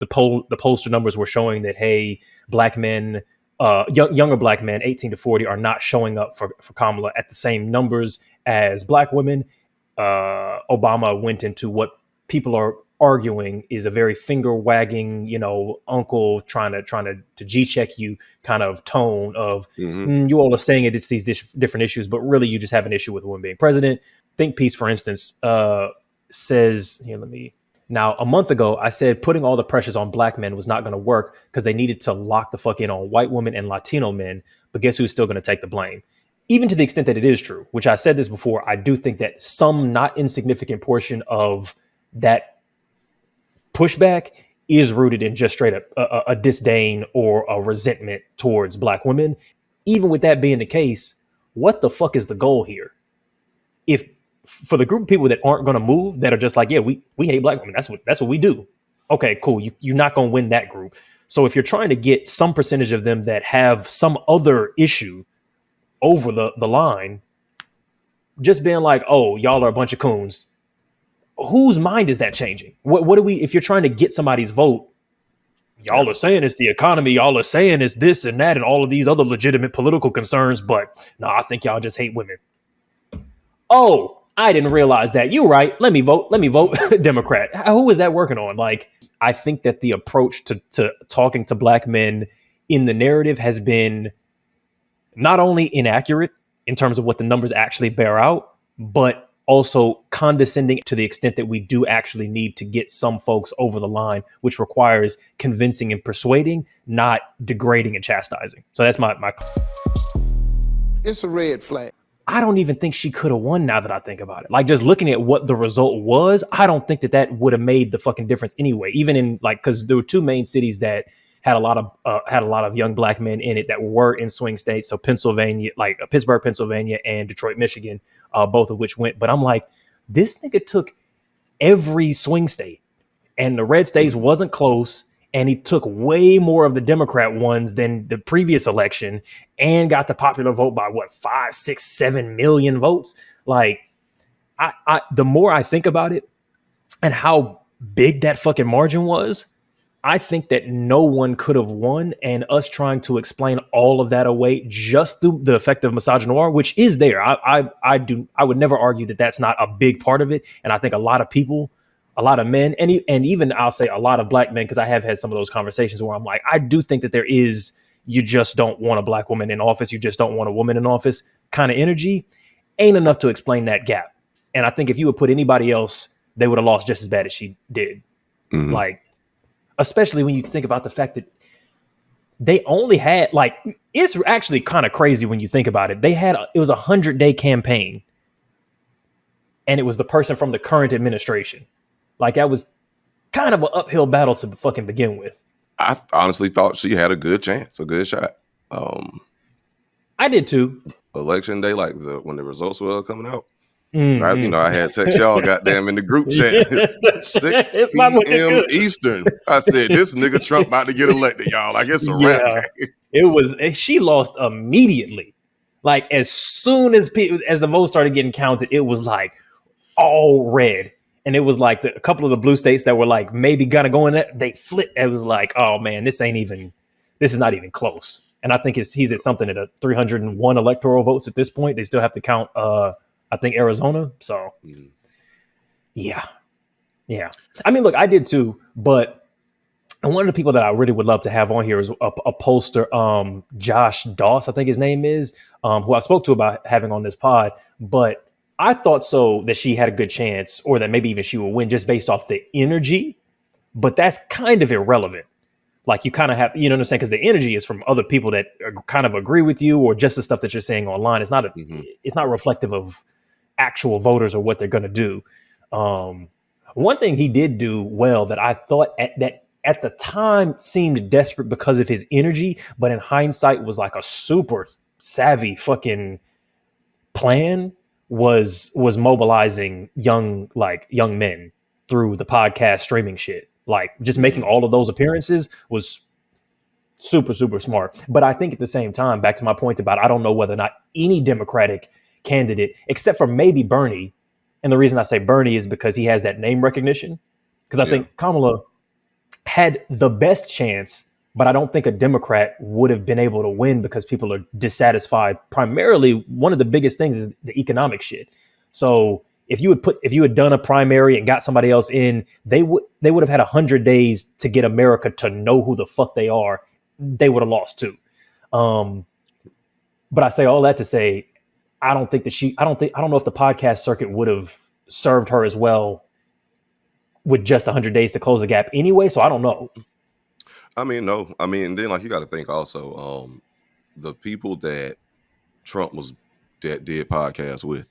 the pollster numbers were showing that, hey, black men, younger black men, 18 to 40, are not showing up for Kamala at the same numbers as black women. Obama went into what people are arguing is a very finger wagging, uncle trying to G check you kind of tone of you all are saying it's these different issues, but really you just have an issue with a woman being president. Think Piece, for instance, says here. Now, a month ago, I said putting all the pressures on black men was not going to work because they needed to lock the fuck in on white women and Latino men. But guess who's still going to take the blame? Even to the extent that it is true, which I said this before, I do think that some not insignificant portion of that pushback is rooted in just straight up a disdain or a resentment towards black women. Even with that being the case, what the fuck is the goal here? If for the group of people that aren't going to move, that are just like, yeah, we hate black women. That's what we do. Okay, cool. You're not going to win that group. So if you're trying to get some percentage of them that have some other issue over the line, just being like, oh, y'all are a bunch of coons. Whose mind is that changing? What do we, if you're trying to get somebody's vote, y'all are saying it's the economy, y'all are saying it's this and that and all of these other legitimate political concerns, but no, I think y'all just hate women. Oh, I didn't realize that. You're right. Let me vote Democrat. Who is that working on? Like, I think that the approach to talking to black men in the narrative has been not only inaccurate in terms of what the numbers actually bear out, but also condescending to the extent that we do actually need to get some folks over the line, which requires convincing and persuading, not degrading and chastising. So that's my. It's a red flag. I don't even think she could have won now that I think about it. Like, just looking at what the result was, I don't think that would have made the fucking difference anyway. Even in because there were two main cities that had a lot of young black men in it that were in swing states. So Pennsylvania, like Pittsburgh, Pennsylvania, and Detroit, Michigan, both of which went. But I'm like, this nigga took every swing state, and the red states wasn't close. And he took way more of the Democrat ones than the previous election and got the popular vote by 5, 6, 7 million votes. Like, I the more I think about it and how big that fucking margin was, I think that no one could have won. And us trying to explain all of that away just through the effect of misogynoir, which is there. I would never argue that that's not a big part of it. And I think a lot of people, a lot of men, and even I'll say a lot of black men, because I have had some of those conversations where I'm like, I do think that there is, you just don't want a black woman in office, you just don't want a woman in office kind of energy, ain't enough to explain that gap. And I think if you would put anybody else, they would have lost just as bad as she did. Mm-hmm. Like, especially when you think about the fact that they only had, like, it's actually kind of crazy when you think about it. It was a 100-day campaign, and it was the person from the current administration. Like, that was kind of an uphill battle to fucking begin with. I honestly thought she had a good chance, a good shot. I did too. Election day, like when the results were coming out. Mm-hmm. I had text y'all goddamn in the group chat 6 p.m. Eastern. I said, this nigga Trump about to get elected, y'all. Like, it's a wrap. It was, she lost immediately. Like, as soon as the votes started getting counted, it was like all red. And it was like a couple of the blue states that were like maybe gonna go in there, they flipped. It was like, oh man, this is not even close. And I think he's at something at 301 electoral votes at this point. They still have to count, I think, Arizona. So yeah. I mean, look, I did too, but one of the people that I really would love to have on here is a pollster, Josh Doss, I think his name is, who I spoke to about having on this pod, but I thought that she had a good chance, or that maybe even she will win just based off the energy, but that's kind of irrelevant. Like, you kind of have, you know what I'm saying? Because the energy is from other people that kind of agree with you, or just the stuff that you're saying online. It's not it's not reflective of actual voters or what they're going to do. One thing he did do well that I thought at the time seemed desperate because of his energy, but in hindsight was like a super savvy fucking plan, was mobilizing young men through the podcast streaming shit. Like, just making all of those appearances was super, super smart. But I think at the same time, back to my point about, I don't know whether or not any Democratic candidate, except for maybe Bernie. And the reason I say Bernie is because he has that name recognition. Because I think Kamala, had the best chance, but I don't think a Democrat would have been able to win because people are dissatisfied. Primarily, one of the biggest things is the economic shit. So if you had done a primary and got somebody else in, they would have had 100 days to get America to know who the fuck they are. They would have lost too. But I say all that to say, I don't know if the podcast circuit would have served her as well with just 100 days to close the gap anyway. So I don't know. I mean, no. I mean, then like you got to think also, the people that Trump did podcasts with,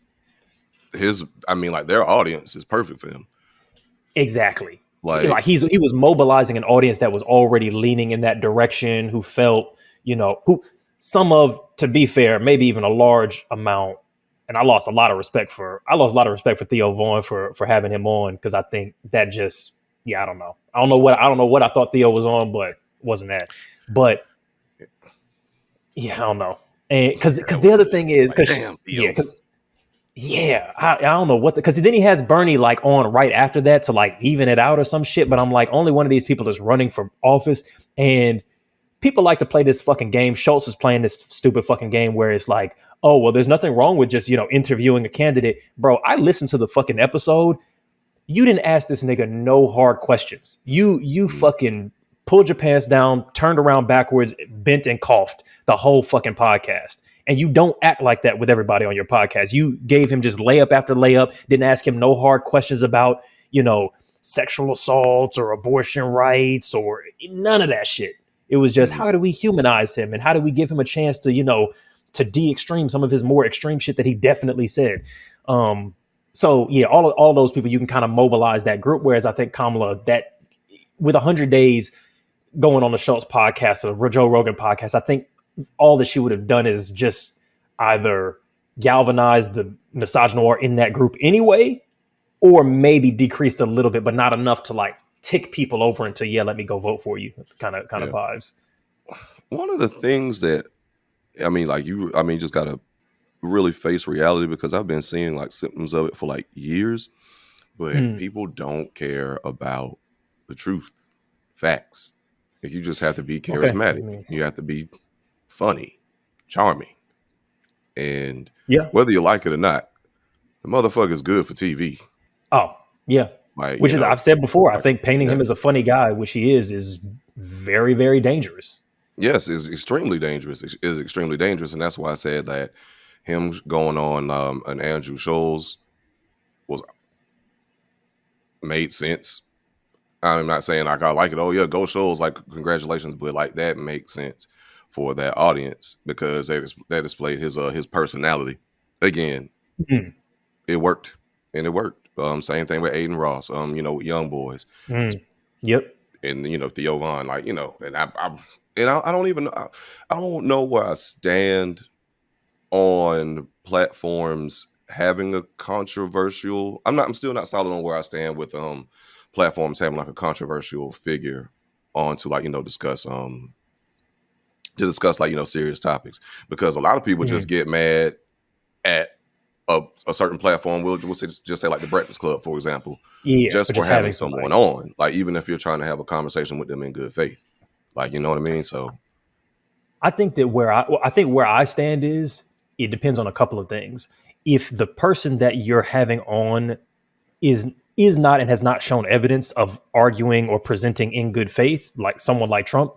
their audience is perfect for him. Exactly. Like he was mobilizing an audience that was already leaning in that direction, who felt, to be fair, maybe even a large amount. And I lost a lot of respect for Theo Vaughn for having him on, because I think that just, I don't know. I don't know what I thought Theo was on, but wasn't that. But I don't know. And because the other thing is, I don't know because then he has Bernie like on right after that to like even it out or some shit. But I'm like, only one of these people is running for office, and people like to play this fucking game. Schultz is playing this stupid fucking game where it's like, oh, well, there's nothing wrong with just, interviewing a candidate. Bro, I listened to the fucking episode. You didn't ask this nigga no hard questions. You fucking pulled your pants down, turned around backwards, bent and coughed the whole fucking podcast. And you don't act like that with everybody on your podcast. You gave him just layup after layup, didn't ask him no hard questions about, sexual assaults or abortion rights or none of that shit. It was just, how do we humanize him, and how do we give him a chance to, to de-extreme some of his more extreme shit that he definitely said. So yeah, all those people, you can kind of mobilize that group. Whereas I think Kamala, that with 100 days going on the Schultz podcast or Joe Rogan podcast, I think all that she would have done is just either galvanize the misogynoir in that group anyway, or maybe decreased a little bit, but not enough to like tick people over into, let me go vote for you kind of vibes. One of the things that, you just got to really face reality, because I've been seeing like symptoms of it for like years, but people don't care about the truth, facts. Like, you just have to be charismatic. Okay. You have to be funny, charming. And whether you like it or not, the motherfucker is good for TV. Oh, yeah. Like, which is, I've said before, I think painting him as a funny guy, which he is very, very dangerous. Yes, it's extremely dangerous. It is extremely dangerous. And that's why I said that him going on an Andrew Schultz made sense. I'm not saying like I like it. Oh yeah, go Schultz, like congratulations, but like that makes sense for that audience, because that displayed his personality. Again, it worked, and it worked. Same thing with Aiden Ross. With Young Boys. Yep. And Theo Vaughn, like, and I don't even I don't know where I stand on platforms having a controversial. I'm still not solid on where I stand with platforms having like a controversial figure on to like discuss like serious topics, because a lot of people just get mad at a certain platform. We'll just say like the Breakfast Club, for example, just for having someone on, like, even if you're trying to have a conversation with them in good faith, like, you know what I mean? So I think that where I stand is, it depends on a couple of things. If the person that you're having on is not and has not shown evidence of arguing or presenting in good faith, like someone like Trump,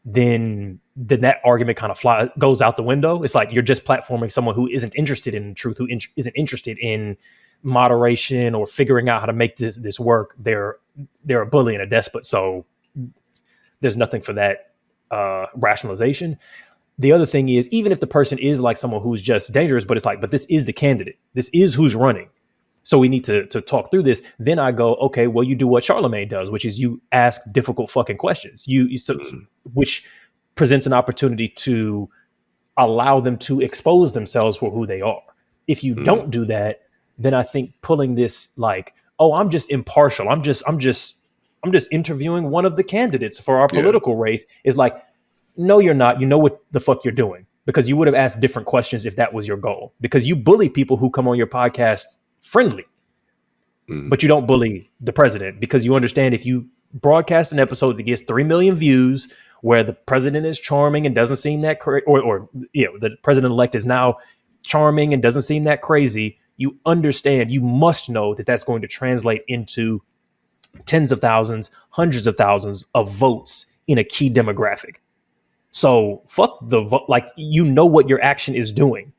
then that argument kind of goes out the window. It's like you're just platforming someone who isn't interested in truth, who isn't interested in moderation or figuring out how to make this work. They're a bully and a despot. So there's nothing for that rationalization. The other thing is, even if the person is like someone who's just dangerous, but this is the candidate, this is who's running, so we need to talk through this. Then I go, okay, well, you do what Charlemagne does, which is you ask difficult fucking questions. Which presents an opportunity to allow them to expose themselves for who they are. If you don't do that, then I think pulling this like, oh, I'm just impartial, I'm just interviewing one of the candidates for our political race, is like, no, you're not. You know what the fuck you're doing, because you would have asked different questions if that was your goal, because you bully people who come on your podcast friendly, but you don't bully the president, because you understand if you broadcast an episode that gets 3 million views where the president is charming and doesn't seem that crazy, or the president-elect is now charming and doesn't seem that crazy, you understand, you must know that that's going to translate into tens of thousands, hundreds of thousands of votes in a key demographic. So fuck the vote. Like, you know what your action is doing.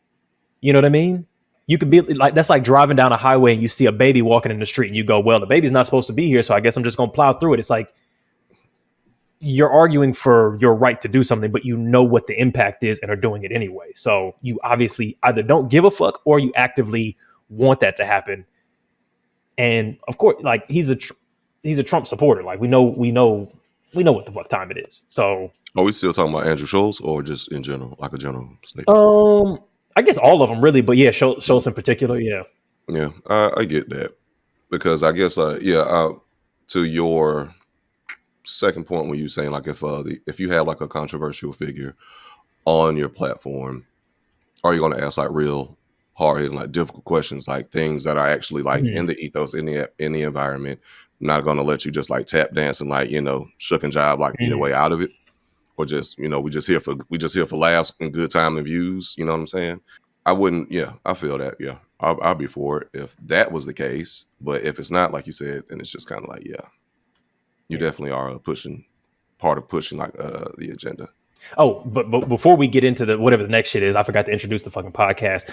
You know what I mean? You could be like, that's like driving down a highway and you see a baby walking in the street and you go, well, the baby's not supposed to be here, so I guess I'm just going to plow through it. It's like, you're arguing for your right to do something, but you know what the impact is and are doing it anyway. So you obviously either don't give a fuck or you actively want that to happen. And of course, like, he's a Trump supporter. Like, we know what the fuck time it is. So are we still talking about Andrew Schultz or just in general, like a general statement? I guess all of them really, but yeah, Schultz in particular. Yeah, I get that, because I guess to your second point, when you saying like if you have like a controversial figure on your platform, are you going to ask like real hard hitting, like difficult questions, like things that are actually like in the ethos, in the environment? Not going to let you just like tap dance and like, shuck and jive like your way out of it, or just we just here for laughs and good time and views. You know what I'm saying? I wouldn't. Yeah, I feel that. Yeah, I'll be for it if that was the case. But if it's not, like you said, then it's just kind of like, you definitely are part of pushing like the agenda. Oh, but before we get into whatever the next shit is, I forgot to introduce the fucking podcast.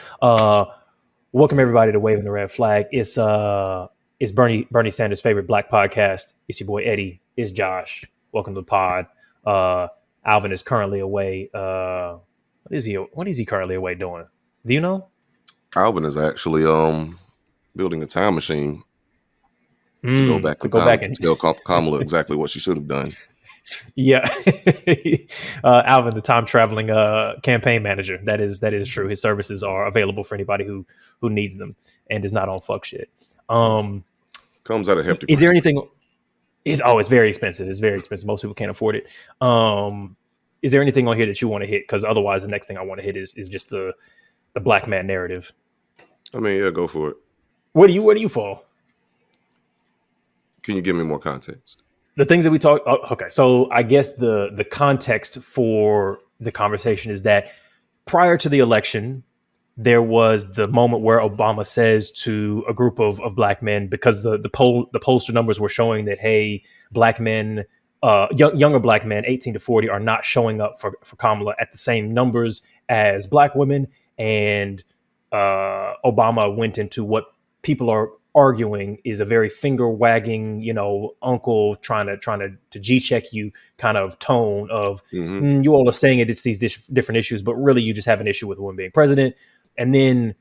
Welcome everybody to Waving the Red Flag. It's Bernie Sanders' favorite black podcast. It's your boy Eddie. It's Josh. Welcome to the pod. Alvin is currently away. What is he currently away doing? Do you know? Alvin is actually building a time machine to go back and tell Kamala exactly what she should have done. Yeah. Alvin, the time traveling campaign manager. That is true. His services are available for anybody who needs them and is not on fuck shit. Comes at a hefty price. Is there anything? It's very expensive. It's very expensive. Most people can't afford it. Is there anything on here that you want to hit? Because otherwise, the next thing I want to hit is just the black man narrative. I mean, yeah, go for it. Where do you fall? Can you give me more context? The things that we talk. Oh, okay, so I guess the context for the conversation is that prior to the election, there was the moment where Obama says to a group of black men, because the pollster numbers were showing that, hey, black men, younger black men, 18 to 40, are not showing up for Kamala at the same numbers as black women, and Obama went into what people are arguing is a very finger wagging, uncle trying to G-check you kind of tone of, you all are saying it's these different issues, but really you just have an issue with a woman being president. And then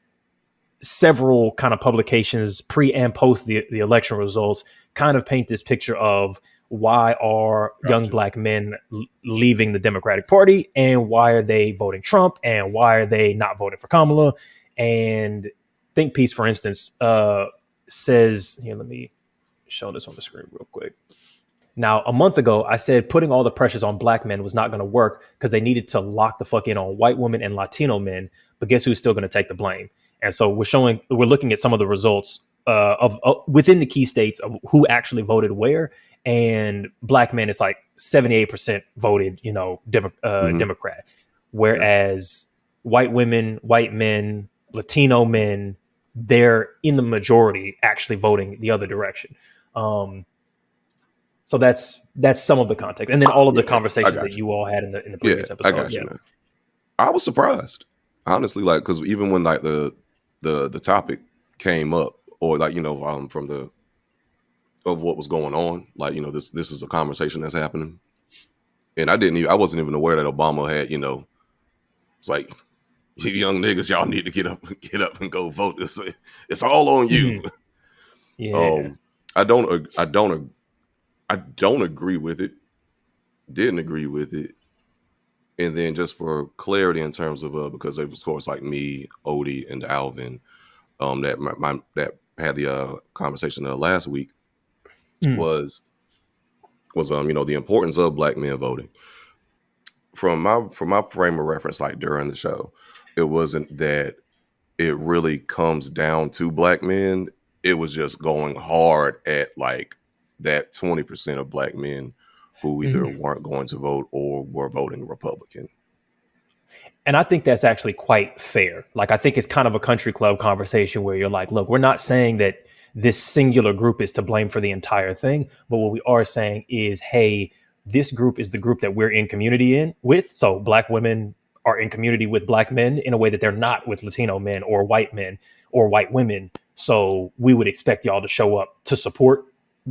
several kind of publications pre and post the election results kind of paint this picture of why are young black men leaving the Democratic Party, and why are they voting Trump, and why are they not voting for Kamala. And Think Piece, for instance, says, here, let me show this on the screen real quick. Now, a month ago, I said putting all the pressures on black men was not going to work because they needed to lock the fuck in on white women and Latino men. But guess who's still going to take the blame? And so we're looking at some of the results of within the key states of who actually voted where. And black men, it's like 78% voted, Democrat. Whereas white women, white men, Latino men, they're in the majority actually voting the other direction. So that's some of the context, and then all of the conversations that you all had in the previous episode. I got you, man. I was surprised, honestly, like, because even when like the topic came up, or like from of what was going on, like this is a conversation that's happening, and I wasn't even aware that Obama had it's like, you young niggas, y'all need to get up and go vote. It's all on you. Yeah. I don't agree with it. Didn't agree with it. And then just for clarity in terms of because it was, of course, like me, Odie, and Alvin, that had the conversation last week was the importance of black men voting. From my frame of reference, like during the show, it wasn't that it really comes down to black men. It was just going hard at like that 20% of black men who either weren't going to vote or were voting Republican. And I think that's actually quite fair. Like, I think it's kind of a country club conversation where you're like, look, we're not saying that this singular group is to blame for the entire thing. But what we are saying is, hey, this group is the group that we're in community with. So black women are in community with black men in a way that they're not with Latino men or white women. So we would expect y'all to show up to support.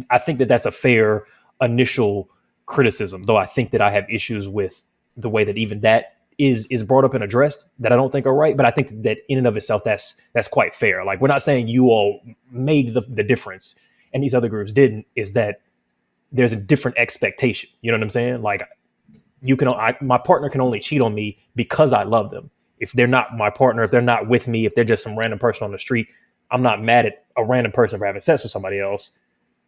I think that that's a fair initial criticism, though I think that I have issues with the way that even that is brought up and addressed that I don't think are right. But I think that in and of itself, that's quite fair. Like, we're not saying you all made the difference and these other groups didn't. Is that there's a different expectation. You know what I'm saying? Like, my partner can only cheat on me because I love them. If they're not my partner, if they're not with me, if they're just some random person on the street, I'm not mad at a random person for having sex with somebody else.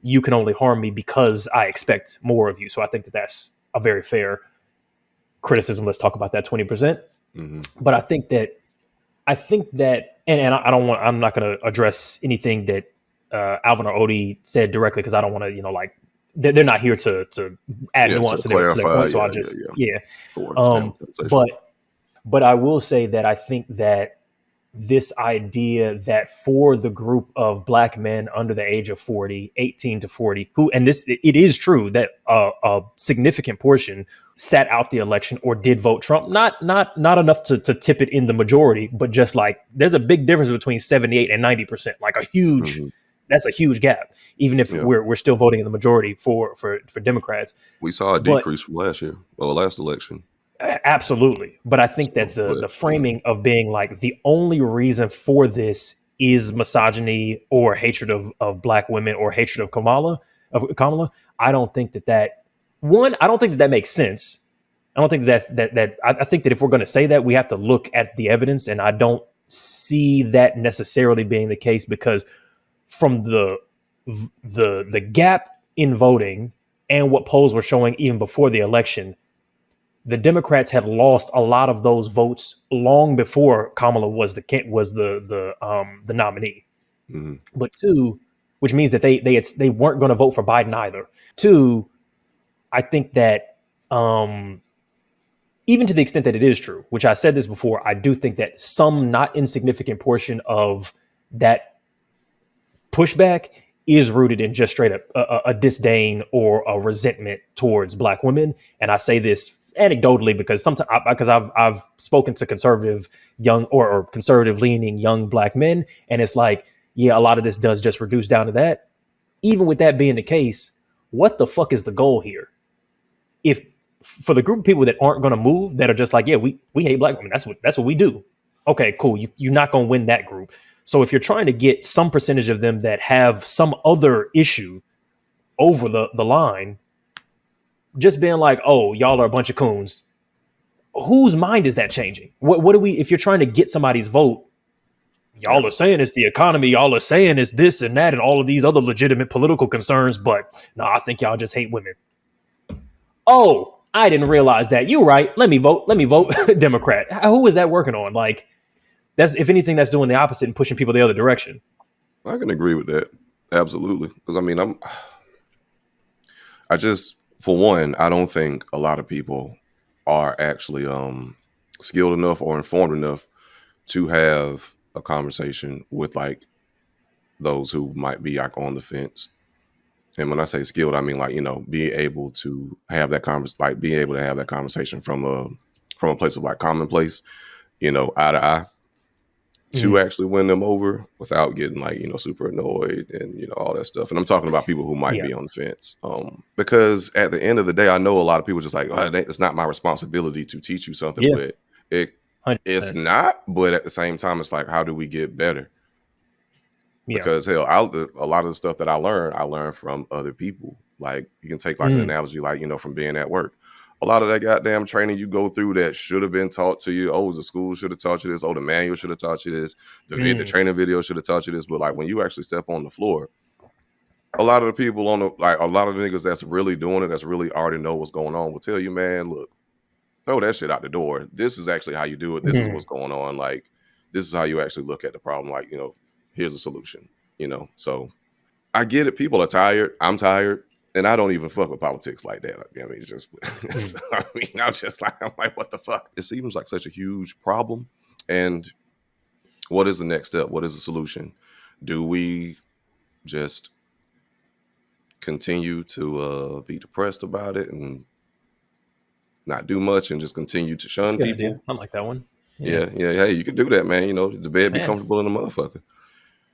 You can only harm me because I expect more of you. So I think that that's a very fair criticism. Let's talk about that 20%. But I think that, and I'm not going to address anything that Alvin or Odie said directly, because I don't want to, they're not here to add nuance to their point. So I'll just, but I will say that I think that this idea that for the group of black men under the age of 40, 18 to 40, it is true that a significant portion sat out the election or did vote Trump, not enough to tip it in the majority, but just like there's a big difference between 78 and 90%, like a huge, that's a huge gap, even if we're still voting in the majority for Democrats. We saw a decrease from last election. Absolutely. But I think that the framing of being like the only reason for this is misogyny or hatred of black women or hatred of Kamala, I don't think that makes sense. I don't think I think that if we're going to say that, we have to look at the evidence. And I don't see that necessarily being the case, because from the gap in voting and what polls were showing even before the election, the Democrats had lost a lot of those votes long before Kamala was the nominee. But two, which means that they weren't going to vote for Biden either. Two, I think that even to the extent that it is true, which I said this before, I do think that some not insignificant portion of that pushback is rooted in just straight up a disdain or a resentment towards black women. And I say this anecdotally because I've spoken to conservative young or conservative leaning young black men, and it's like, yeah, a lot of this does just reduce down to that. Even with that being the case, what the fuck is the goal here? If for the group of people that aren't going to move, that are just like, yeah, we hate black women, that's what we do. Okay, cool. You're not going to win that group. So if you're trying to get some percentage of them that have some other issue over the line, just being like, oh, y'all are a bunch of coons, whose mind is that changing? What do we, if you're trying to get somebody's vote, y'all are saying it's the economy, y'all are saying it's this and that and all of these other legitimate political concerns, but no, I think y'all just hate women. Oh, I didn't realize that. You're right. Let me vote Democrat. Who is that working on? Like, that's, if anything, that's doing the opposite and pushing people the other direction. I can agree with that. Absolutely. Because I mean, for one, I don't think a lot of people are actually skilled enough or informed enough to have a conversation with like those who might be like on the fence. And when I say skilled, I mean like, being able to have that conversation from a place of like commonplace, eye to eye, to actually win them over without getting like, super annoyed and, all that stuff. And I'm talking about people who might be on the fence. Because at the end of the day, I know a lot of people just like, oh, it's not my responsibility to teach you something, but it's not. But at the same time, it's like, how do we get better? Because hell, a lot of the stuff that I learned from other people. Like you can take like an analogy, like, from being at work. A lot of that goddamn training you go through that should have been taught to you. Oh, the school should have taught you this. Oh, the manual should have taught you this. The training video should have taught you this. But like when you actually step on the floor, a lot of the people a lot of the niggas that's really doing it, that's really already know what's going on, will tell you, man, look, throw that shit out the door. This is actually how you do it. This is what's going on. Like, this is how you actually look at the problem. Like, here's a solution, So I get it. People are tired. I'm tired. and I don't even fuck with politics like that. I mean, it's just, I mean, I'm like, what the fuck? It seems like such a huge problem. And what is the next step? What is the solution? Do we just continue to be depressed about it and not do much and just continue to shun people? Idea. I like that one. Yeah. Hey, you can do that, man. You know, the bed be comfortable in the motherfucker.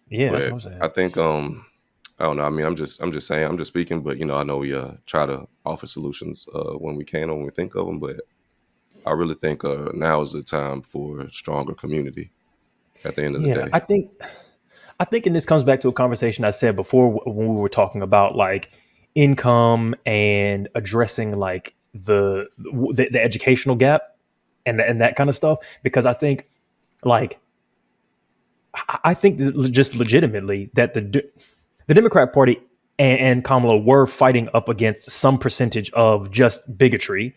Yeah, but that's what I'm saying. I think I don't know. I mean, I'm just saying, I'm just speaking, but you know, I know we try to offer solutions when we can or when we think of them. But I really think now is the time for a stronger community. At the end of the day, I think, and this comes back to a conversation I said before when we were talking about like income and addressing like the educational gap and that kind of stuff. Because I think like I think just legitimately that the Democrat Party and Kamala were fighting up against some percentage of just bigotry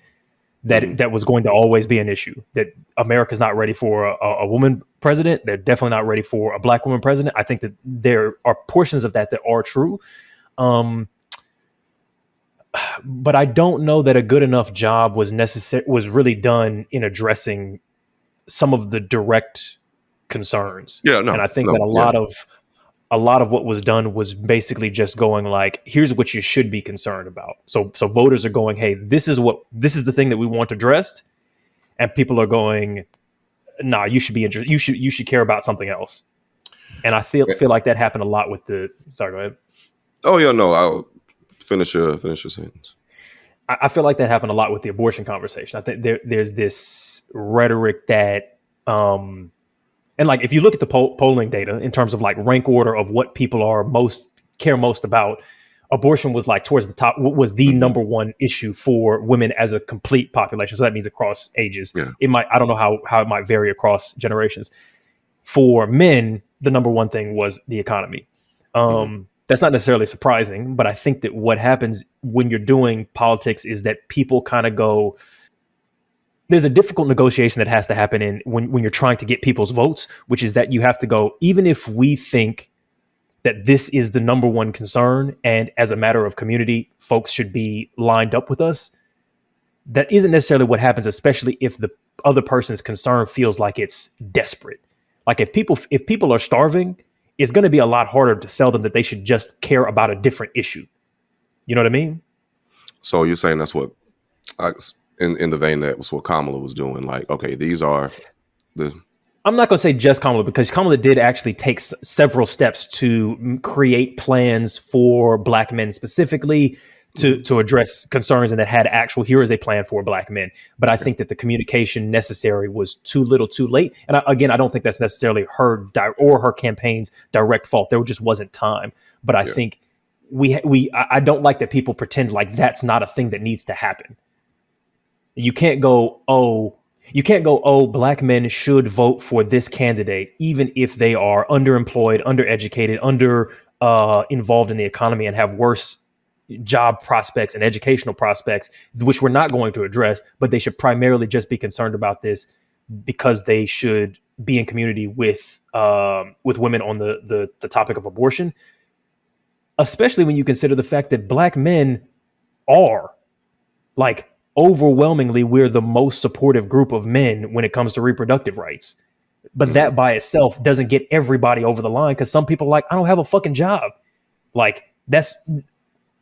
that was going to always be an issue. That America's not ready for a woman president. They're definitely not ready for a black woman president. I think that there are portions of that are true. But I don't know that a good enough job was really done in addressing some of the direct concerns. Yeah, no, and I think no, that a lot of what was done was basically just going like, here's what you should be concerned about. So voters are going, hey, this is the thing that we want addressed, and people are going, nah, you should be interested. You should care about something else. And I feel like that happened a lot with the. Sorry, go ahead. Oh yeah, no, I'll finish your sentence. I feel like that happened a lot with the abortion conversation. I think there's this rhetoric that, and like if you look at the polling data in terms of like rank order of what people are care most about, abortion was like towards the top. Was the number one issue for women as a complete population. So that means across ages. Yeah. It might. I don't know how it might vary across generations. For men, the number one thing was the economy. That's not necessarily surprising, but I think that what happens when you're doing politics is that people kind of go, there's a difficult negotiation that has to happen when you're trying to get people's votes, which is that you have to go, even if we think that this is the number one concern, and as a matter of community, folks should be lined up with us, that isn't necessarily what happens, especially if the other person's concern feels like it's desperate. Like if people are starving, it's going to be a lot harder to sell them that they should just care about a different issue. You know what I mean? So you're saying that's what, in the vein that was what Kamala was doing. Like, okay, these are the. I'm not going to say just Kamala, because Kamala did actually take several steps to create plans for black men specifically to address concerns, and that had actual, here is a plan for black men. But I think that the communication necessary was too little too late. And I don't think that's necessarily her or her campaign's direct fault. There just wasn't time. But I think I don't like that people pretend like that's not a thing that needs to happen. You can't go, black men should vote for this candidate, even if they are underemployed, undereducated, involved in the economy, and have worse job prospects and educational prospects, which we're not going to address, but they should primarily just be concerned about this because they should be in community with women on the topic of abortion, especially when you consider the fact that black men are like overwhelmingly, we're the most supportive group of men when it comes to reproductive rights. But that by itself doesn't get everybody over the line, because some people are like, I don't have a fucking job. Like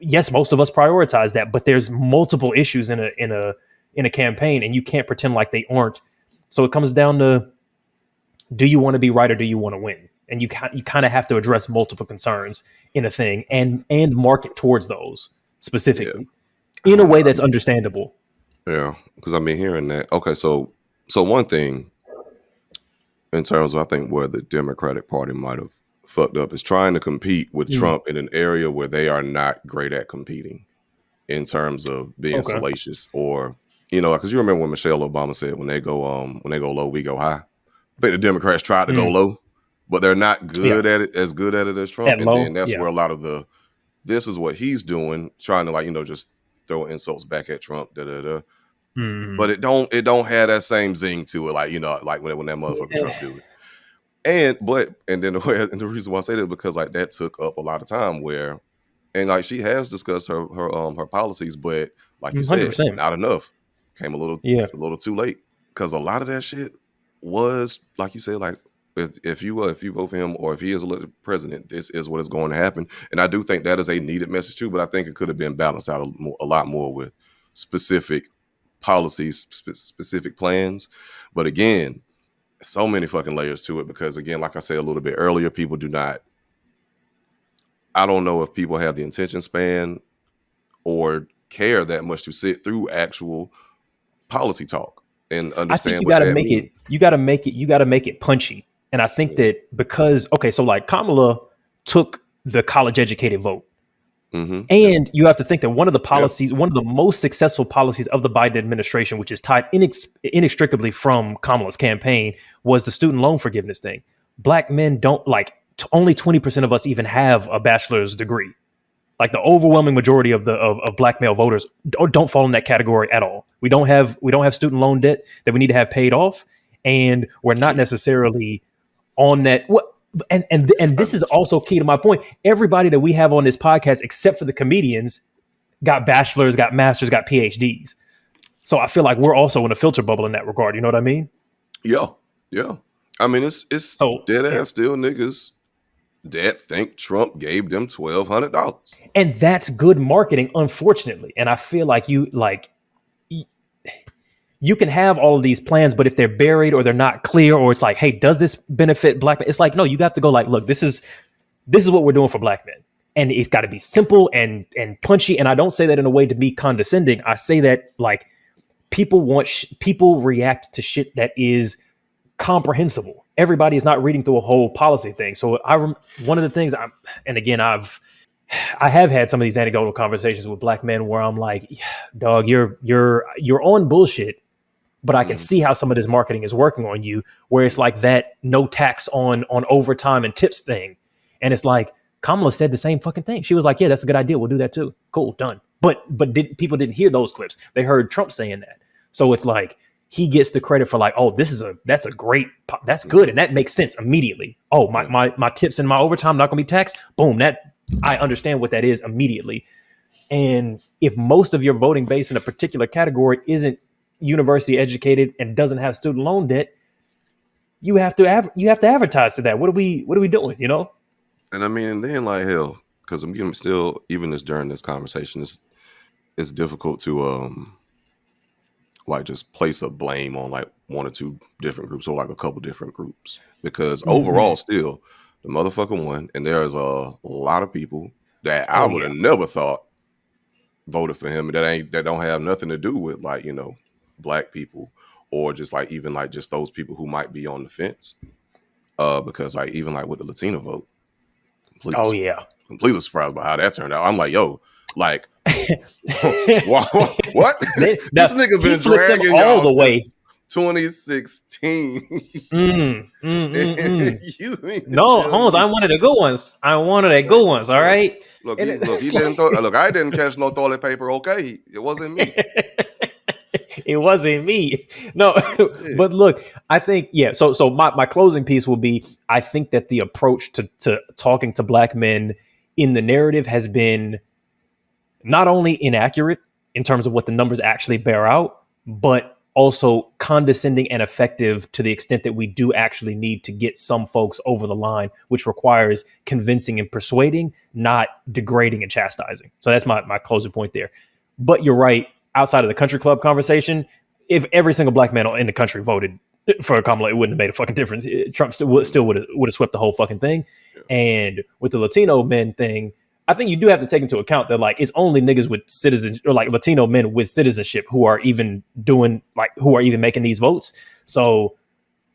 yes, most of us prioritize that, but there's multiple issues in a campaign, and you can't pretend like they aren't. So it comes down to, do you want to be right or do you want to win? And you kind of have to address multiple concerns in a thing and market towards those specifically in a way that's understandable. Yeah, because I've been hearing that. Okay, so one thing in terms of, I think, where the Democratic Party might have fucked up is trying to compete with Trump in an area where they are not great at competing in terms of being salacious, or, you know, because you remember when Michelle Obama said, when they go low, we go high. I think the Democrats tried to go low, but they're not good at it, as good at it as Trump. Then that's where a lot of this is what he's doing, trying to, like, you know, just throw insults back at Trump, but it don't have that same zing to it, like, you know, like when that motherfucker Trump do it. And then the reason why I say that is because, like, that took up a lot of time, where, And like she has discussed her policies, but like you said, 100%. not enough. Came a Yeah. little too late. Because a lot of that shit was, like you said, like if you vote for him or if he is elected president, this is what is going to happen. And I do think that is a needed message too. But I think it could have been balanced out a lot more with specific policies, specific plans. But again, so many fucking layers to it because again, like I said a little bit earlier, people do not. I don't know if people have the attention span or care that much to sit through actual policy talk and I think understand you what got to that make means. it. You got to make it. You got to make it punchy. And I think Yeah. that because so like Kamala took the college educated vote, Mm-hmm. and you have to think that one of the Yeah. policies, one of the most successful policies of the Biden administration, which is tied inextricably from Kamala's campaign, was the student loan forgiveness thing. Black men don't only 20% of us even have a bachelor's degree. Like the overwhelming majority of black male voters don't fall in that category at all. We don't have student loan debt that we need to have paid off, and we're not Shit. necessarily on that. And this is Understand. also key to my point. Everybody that we have on this podcast, except for the comedians, got bachelors, got masters, got PhDs. So I feel like we're also in a filter bubble in that regard. You know what I mean? Yeah. Yeah. I mean, it's So dead yeah. ass still niggas that think Trump gave them $1,200. And that's good marketing, unfortunately. And I feel like you can have all of these plans, but if they're buried or they're not clear, or it's like, hey, does this benefit black men? It's like, no, you got to go like, look, this is what we're doing for black men. And it's got to be simple and punchy. And I don't say that in a way to be condescending. I say that like people people react to shit that is comprehensible. Everybody is not reading through a whole policy thing. So one of the things I have had some of these anecdotal conversations with black men where I'm like, dog, you're on bullshit, but I can see how some of this marketing is working on you, where it's like that no tax on overtime and tips thing. And it's like, Kamala said the same fucking thing. She was like, yeah, that's a good idea. We'll do that too. Cool, done. But people didn't hear those clips. They heard Trump saying that. So it's like, he gets the credit for like, oh, that's good. And that makes sense immediately. Oh, my tips and my overtime not gonna be taxed. Boom, I understand what that is immediately. And if most of your voting base in a particular category isn't university educated and doesn't have student loan debt, you have to advertise to that. What are we doing? You know? And I mean, and then like hell, because I'm still even during this conversation, it's difficult to like just place a blame on like one or two different groups or like a couple different groups because overall still the motherfucker won, and there's a lot of people that I would have never thought voted for him that don't have nothing to do with like black people or just like even like just those people who might be on the fence because like even like with the Latino vote, completely surprised by how that turned out. I'm like, yo, like what? This nigga been dragging y'all all the way 2016. No, Holmes, I wanted the good ones. All right. Look, he didn't look, I didn't catch no toilet paper. Okay, it wasn't me. It wasn't me. No, but look, I think, yeah. So my closing piece will be, I think that the approach to talking to black men in the narrative has been not only inaccurate in terms of what the numbers actually bear out, but also condescending and effective to the extent that we do actually need to get some folks over the line, which requires convincing and persuading, not degrading and chastising. So that's my closing point there. But you're right. Outside of the country club conversation, if every single black man in the country voted for Kamala, it wouldn't have made a fucking difference. Trump still would have swept the whole fucking thing. And with the Latino men thing, I think you do have to take into account that like it's only niggas with citizens or like Latino men with citizenship who are even making these votes. So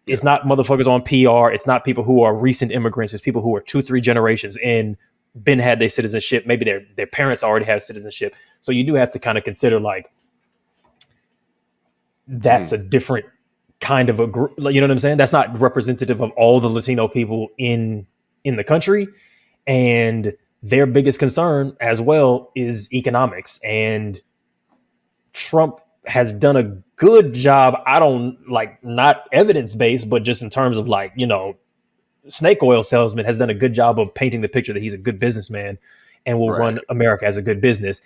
it's not motherfuckers on PR. It's not people who are recent immigrants. It's people who are 2-3 generations in, been had their citizenship. Maybe their parents already have citizenship. So you do have to kind of consider like that's a different kind of a group. You know what I'm saying? That's not representative of all the Latino people in the country. And their biggest concern as well is economics. And Trump has done a good job. I don't like, not evidence-based, but just in terms of like, snake oil salesman, has done a good job of painting the picture that he's a good businessman. and will Right. run America as a good business.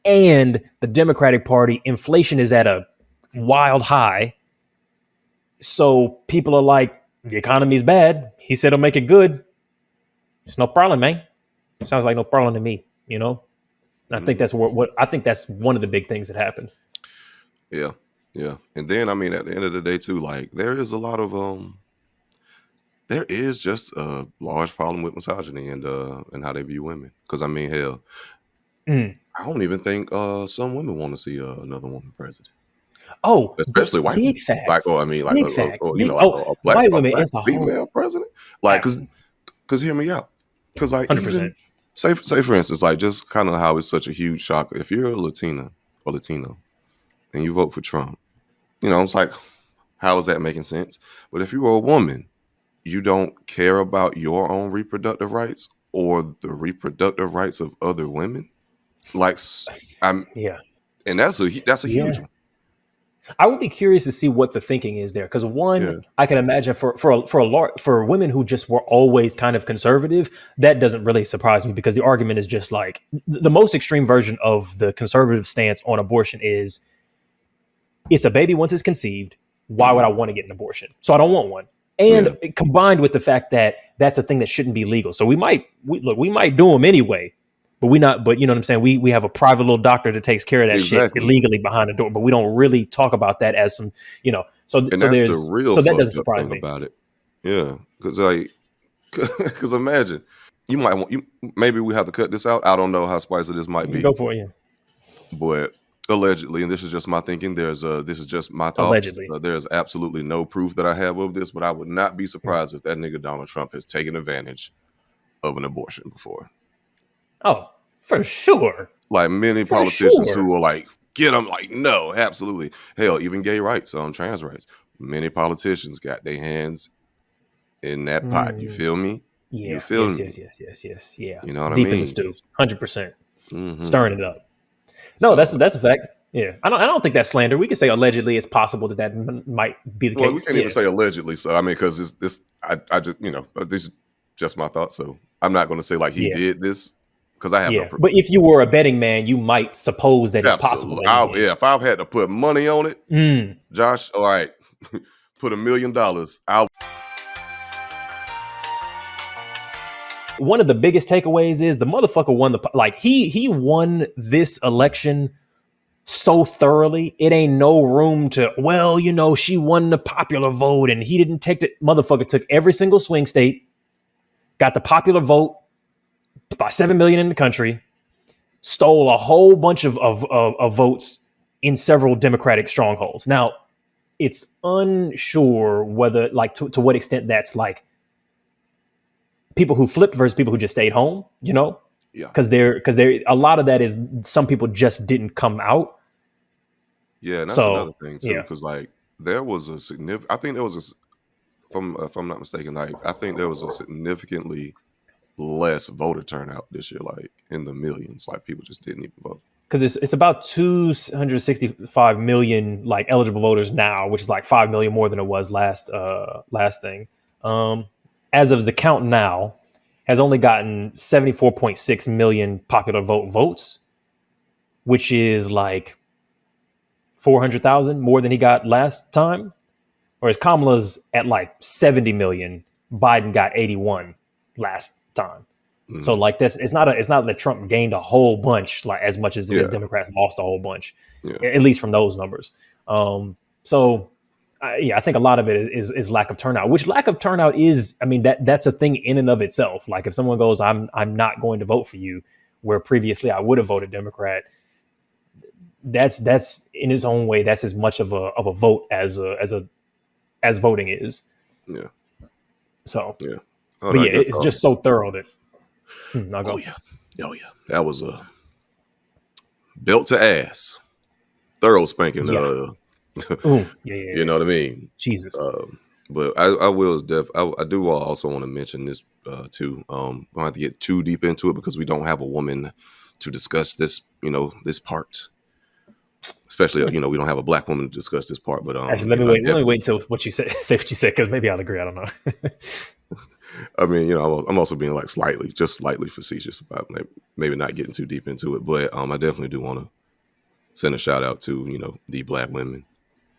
And the Democratic Party, inflation is at a wild high. So people are like, the economy's bad. He said he'll make it good. It's no problem, man. Sounds like no problem to me, you know? And I think that's what I think that's one of the big things that happened. Yeah. Yeah. And then, I mean, at the end of the day, too, like, there is a lot of, there is just a large problem with misogyny and how they view women. Because, I mean, hell, I don't even think some women want to see another woman president. Oh, Especially white big women. Like, facts. or I mean, like, Big facts. you know, Big, like white a women, black it's a whole female president. Like, because hear me out. Because, like, 100%. even say for instance, like, just kind of how it's such a huge shock. If you're a Latina or Latino and you vote for Trump, you know, it's like, how is that making sense? But if you were a woman, you don't care about your own reproductive rights or the reproductive rights of other women. Like, Yeah. and that's a huge one. I would be curious to see what the thinking is there, because one, Yeah. I can imagine for women who just were always kind of conservative, that doesn't really surprise me, because the argument is just like the most extreme version of the conservative stance on abortion is it's a baby once it's conceived. Why would I want to get an abortion? So I don't want one. And combined with the fact that that's a thing that shouldn't be legal, so we might do them anyway. But you know what I'm saying? We have a private little doctor that takes care of that shit illegally behind the door, but we don't really talk about that as some, you know. So And so that's the there's real so that fucked doesn't up surprise thing me. about it. Yeah, because imagine you might want maybe we have to cut this out. I don't know how spicy this might be. Go for it, yeah. But allegedly, and this is just my thinking. This is just my thoughts. Allegedly. There's absolutely no proof that I have of this, but I would not be surprised if that nigga Donald Trump has taken advantage of an abortion before. Oh, for sure. Like many politicians who are like, get them, like, no, absolutely. Hell, even gay rights, trans rights. Many politicians got their hands in that pot. You feel me? Yeah. You feel me? Yes. Yeah. You know what Deep I mean? in the stew. 100%. Mm-hmm. Stirring it up. No, that's a fact. Yeah, I don't think that's slander. We can say allegedly it's possible that might be the case. Well, we can't even say allegedly. So I mean, because I just this is just my thoughts. So I'm not going to say like he did this because I have no proof. But if you were a betting man, you might suppose that it's possible. That if I've had to put money on it, Josh, all right, put $1 million. One of the biggest takeaways is the motherfucker won he won this election so thoroughly. It ain't no room to, she won the popular vote and he didn't take it. Motherfucker took every single swing state, got the popular vote by 7 million in the country, stole a whole bunch of votes in several Democratic strongholds. Now, it's unsure whether to what extent that's like people who flipped versus people who just stayed home, Yeah. Because a lot of that is some people just didn't come out. Yeah, and that's another thing too, because there was a significant. I think there was if I'm not mistaken, like I think there was a significantly less voter turnout this year, like in the millions. Like people just didn't even vote. Because it's about 265 million like eligible voters now, which is like 5 million more than it was last thing. As of the count now, has only gotten 74.6 million popular votes, which is like 400,000 more than he got last time. Whereas Kamala's at like 70 million, Biden got 81 last time. Mm-hmm. So like this, it's not that Trump gained a whole bunch, like as much as Democrats lost a whole bunch, at least from those numbers. I think a lot of it is lack of turnout, which lack of turnout is, I mean, that's a thing in and of itself. Like if someone goes, I'm not going to vote for you, where previously I would have voted Democrat, that's in its own way, that's as much of a vote as voting is. Yeah. So, yeah. But yeah, it's just so thorough that. Oh yeah. That was a belt to ass, thorough spanking. You know what I mean? Jesus. But I will I do also want to mention this too. I don't have to get too deep into it because we don't have a woman to discuss this. This part, especially we don't have a black woman to discuss this part. But actually, let me wait until what you say what you said, because maybe I'll agree. I don't know. I mean, I'm also being like slightly facetious about maybe not getting too deep into it, but I definitely do want to send a shout out to the Black women,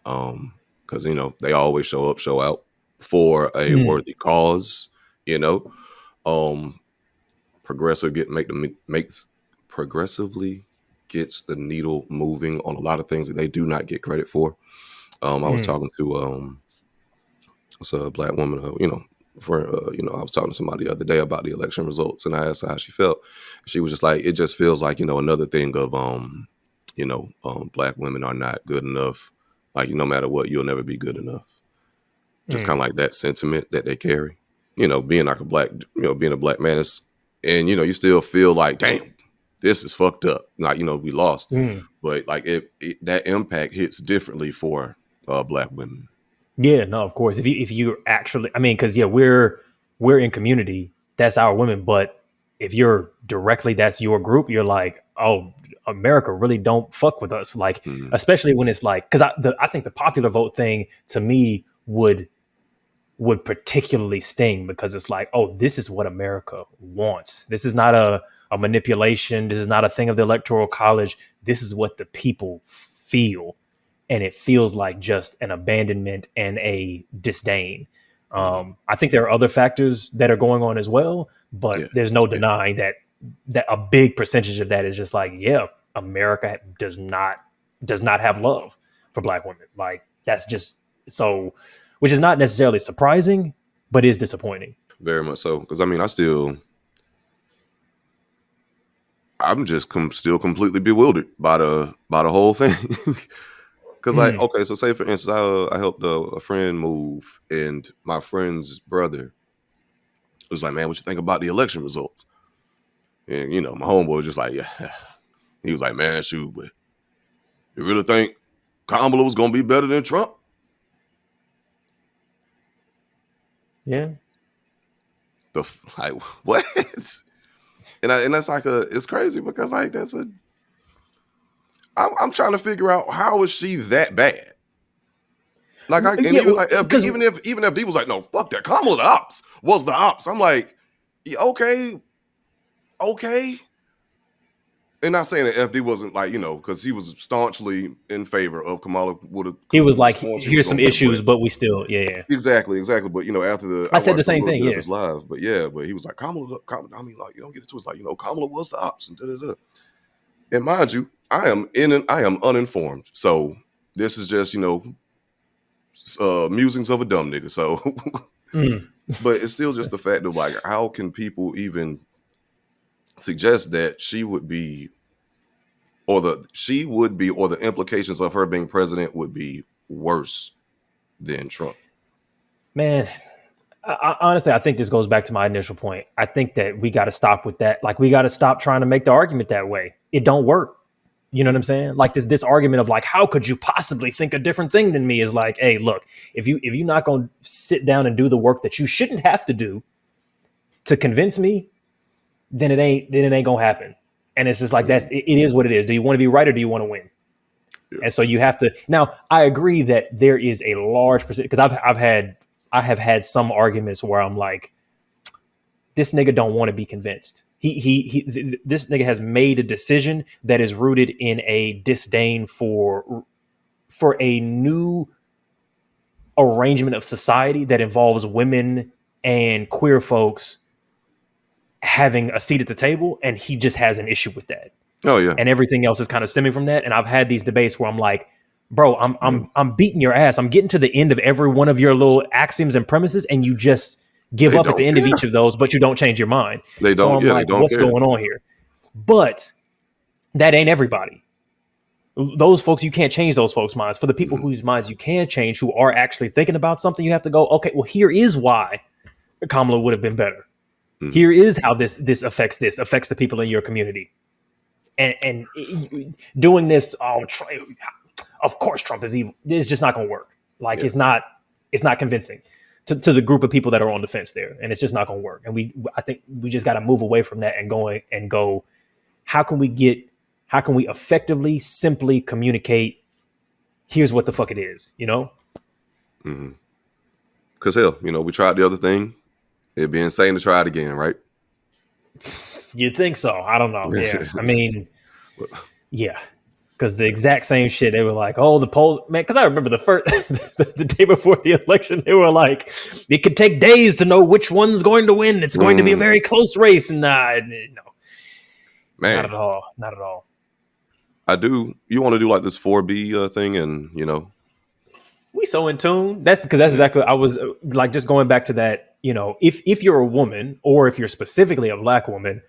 because they always show out for a worthy cause. You know, um, makes progressively gets the needle moving on a lot of things that they do not get credit for. I was talking to it's a Black woman, I was talking to somebody the other day about the election results, and I asked her how she felt. She was just like, it just feels like another thing of Black women are not good enough. Like no matter what, you'll never be good enough. Just kind of like that sentiment that they carry. Being like being a Black man is, and you still feel like, damn, this is fucked up. Like we lost, but like that impact hits differently for Black women. Yeah, no, of course. If you actually, I mean, because we're in community. That's our women. But if you're directly, that's your group. You're like, oh, America really don't fuck with us. Like, especially when it's like, because I think the popular vote thing to me would particularly sting, because it's like, oh, this is what America wants. This is not a manipulation. This is not a thing of the Electoral College. This is what the people feel. And it feels like just an abandonment and a disdain. I think there are other factors that are going on as well, but there's no denying that a big percentage of that is just like, America does not have love for Black women. Like that's just so, which is not necessarily surprising, but is disappointing. Very much so, because I mean, I'm just still completely bewildered by the whole thing. Because like, okay, so say for instance, I helped a friend move, and my friend's brother was like, "Man, what you think about the election results?" And my homeboy was just like, "Yeah." He was like, "Man, shoot, but you really think Kamala was gonna be better than Trump?" Yeah. Like what? And that's like it's crazy because like I'm trying to figure out how is she that bad? Like even like FD, even FD was like, no, fuck that. Kamala was the ops. I'm like, yeah, okay. And not saying that FD wasn't like, because he was staunchly in favor of Kamala. He was like, here's some issues, but we still, Exactly. But after I said the same thing, of his live, but he was like, Kamala. I mean, like, you don't get it to us, like, Kamala was the ops and da da da. And mind you, I am uninformed, so this is just musings of a dumb nigga. So, but it's still just the fact of like, how can people even suggest that she would be, or the implications of her being president would be worse than Trump? Man, honestly, I think this goes back to my initial point. I think that we got to stop with that. Like, we got to stop trying to make the argument that way. It don't work. You know what I'm saying? Like this argument of like, how could you possibly think a different thing than me? Is like, hey, look, if you're not going to sit down and do the work that you shouldn't have to do to convince me, then it ain't gonna happen. And it's just like that. It is what it is. Do you want to be right or do you want to win? Yeah. And so you have to. Now, I agree that there is a large percentage, because I have had some arguments where I'm like, this nigga don't want to be convinced. This nigga has made a decision that is rooted in a disdain for a new arrangement of society that involves women and queer folks having a seat at the table, and he just has an issue with that. Oh yeah. And everything else is kind of stemming from that. And I've had these debates where I'm like, bro, I'm beating your ass. I'm getting to the end of every one of your little axioms and premises, and you just give up at the end of each of those, but you don't change your mind. They don't. So I'm like, what's going on here? But that ain't everybody. Those folks, you can't change those folks' minds. For the people whose minds you can change, who are actually thinking about something, you have to go, okay, well, here is why Kamala would have been better. Here is how this affects the people in your community. And doing this, of course Trump is evil. It's just not going to work. Like it's not convincing to the group of people that are on the fence there, and it's just not going to work. And I think we just got to move away from that and go. How can we effectively, simply communicate? Here's what the fuck it is, Because hell, we tried the other thing. It'd be insane to try it again, right? You'd think so. I don't know. Yeah. I mean, yeah. Because the exact same shit. They were like, oh, the polls, man. Because I remember the day before the election, they were like, it could take days to know which one's going to win. It's going to be a very close race. And no, man, not at all. Not at all. You want to do like this 4B thing, and we so in tune. That's exactly. I was like, just going back to that. If you're a woman, or if you're specifically a black woman,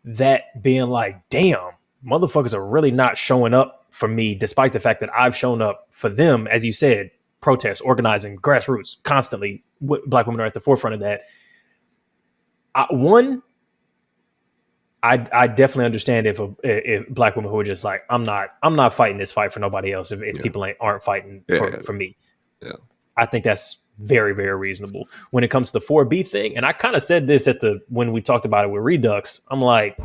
that being like, damn, motherfuckers are really not showing up for me, despite the fact that I've shown up for them, as you said, protests, organizing, grassroots, constantly. Black women are at the forefront of that. I definitely understand if black women who are just like, I'm not fighting this fight for nobody else if people aren't fighting for me. Yeah. I think that's very, very reasonable. When it comes to the 4B thing, and I kind of said this when we talked about it with Redux, I'm like,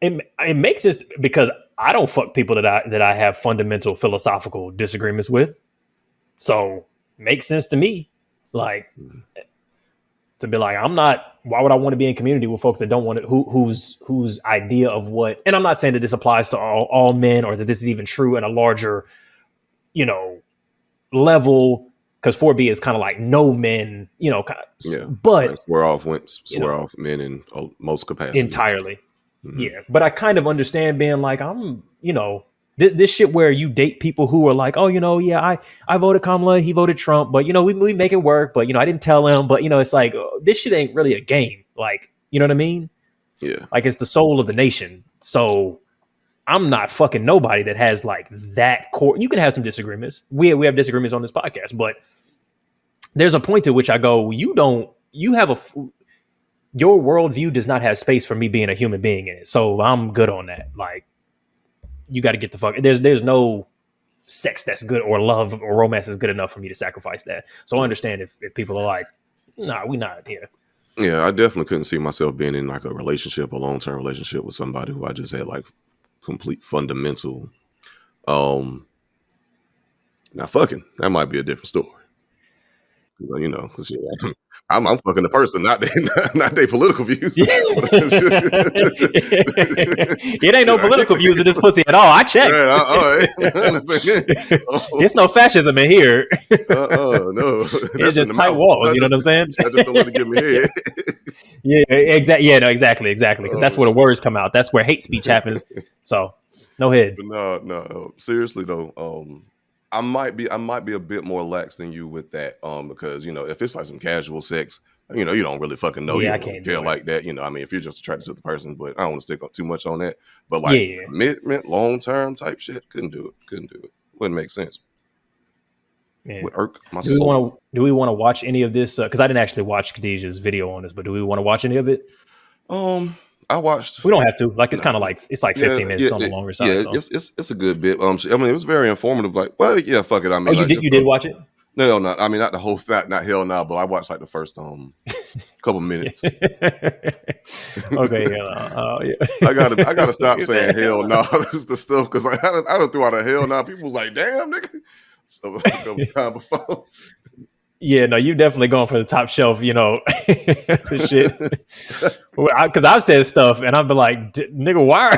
it makes sense because I don't fuck people that I have fundamental philosophical disagreements with. So makes sense to me. Like, to be like, why would I want to be in community with folks that don't want it, whose idea of what, and I'm not saying that this applies to all men or that this is even true at a larger, level, because 4B is kind of like no men, but like swear off men in most capacity entirely. Yeah. But I kind of understand being like, I'm, this shit where you date people who are like, oh, I voted Kamala, he voted Trump, but we make it work. But I didn't tell him. But it's like, this shit ain't really a game. Like, you know what I mean? Yeah. Like, it's the soul of the nation. So I'm not fucking nobody that has like that core. You can have some disagreements. We have disagreements on this podcast, but there's a point to which I go, your worldview does not have space for me being a human being in it. So I'm good on that. Like, you got to get the fuck. There's no sex that's good or love or romance is good enough for me to sacrifice that. So I understand if people are like, nah, we not here. Yeah, I definitely couldn't see myself being in like a relationship, a long-term relationship with somebody who I just had like complete fundamental. Now fucking, that might be a different story. Because I'm fucking the person, not their political views. It ain't no political views in this pussy at all. I checked. There's no fascism in here. No, it's just tight walls. You know what I'm saying? I just don't want to give me head. Yeah, exactly. Yeah, no, exactly. Because that's where the words come out. That's where hate speech happens. So, no head. But no. Seriously though, I might be a bit more lax than you with that, because if it's like some casual sex, you don't really fucking know. Yeah, you don't care like that. I mean, if you're just attracted to the person, but I don't want to stick up too much on that. But like commitment, long term type shit, couldn't do it. Wouldn't make sense. Man. Would irk my soul. Do we want to watch any of this? Because I didn't actually watch Khadijah's video on this, but do we want to watch any of it? I watched. We don't have to. Like, it's kind of like 15 minutes on the longer side. Yeah, so. It's a good bit. I mean, it was very informative. Like, well, yeah, fuck it. I mean, you did watch it? No, not. I mean, not the whole thing. Not hell no. But I watched like the first couple minutes. Okay, yeah. I gotta stop saying hell no. This the stuff because I don't throw out a hell no. People was like, damn, nigga. So that was time before. Yeah, no, you definitely going for the top shelf, shit. Because I've said stuff and I've been like, nigga, why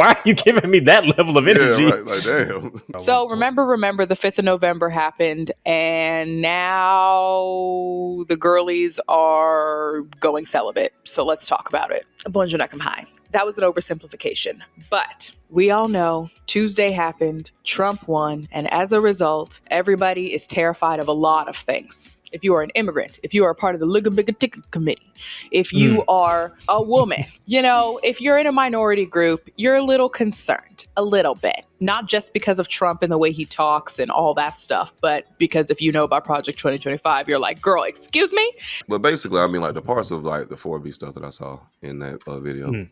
are you giving me that level of energy? Yeah, right, like damn. So remember, the 5th of November happened, and now the girlies are going celibate. So let's talk about it. That was an oversimplification, but we all know Tuesday happened, Trump won, and as a result, everybody is terrified of a lot of things. If you are an immigrant, if you are a part of the Ligga Ticket Committee, if you are a woman, if you're in a minority group, you're a little concerned, a little bit. Not just because of Trump and the way he talks and all that stuff, but because if you know about Project 2025, you're like, girl, excuse me? But basically, I mean, like the parts of like the 4B stuff that I saw in that video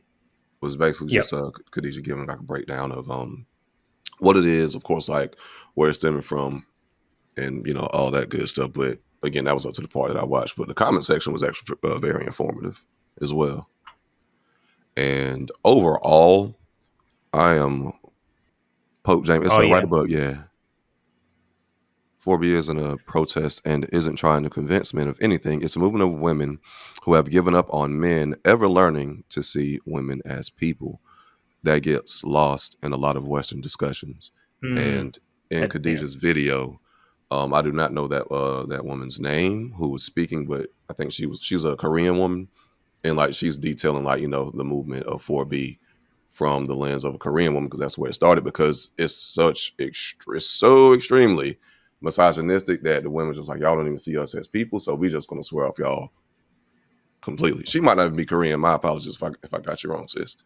was basically just Khadijah giving like a breakdown of what it is, of course, like where it's stemming from and, all that good stuff. But again, that was up to the part that I watched. But the comment section was actually very informative as well. And overall, I am Pope James. It's right above, 4B isn't a protest and isn't trying to convince men of anything. It's a movement of women who have given up on men ever learning to see women as people. That gets lost in a lot of Western discussions. And in Khadijah's video, I do not know that woman's name who was speaking, but I think she was a Korean woman, and like she's detailing like the movement of 4B from the lens of a Korean woman, because that's where it started. Because it's so extremely misogynistic that the women's just like, y'all don't even see us as people, so we just gonna swear off y'all completely. She might not even be Korean. My apologies if I got you wrong, sis.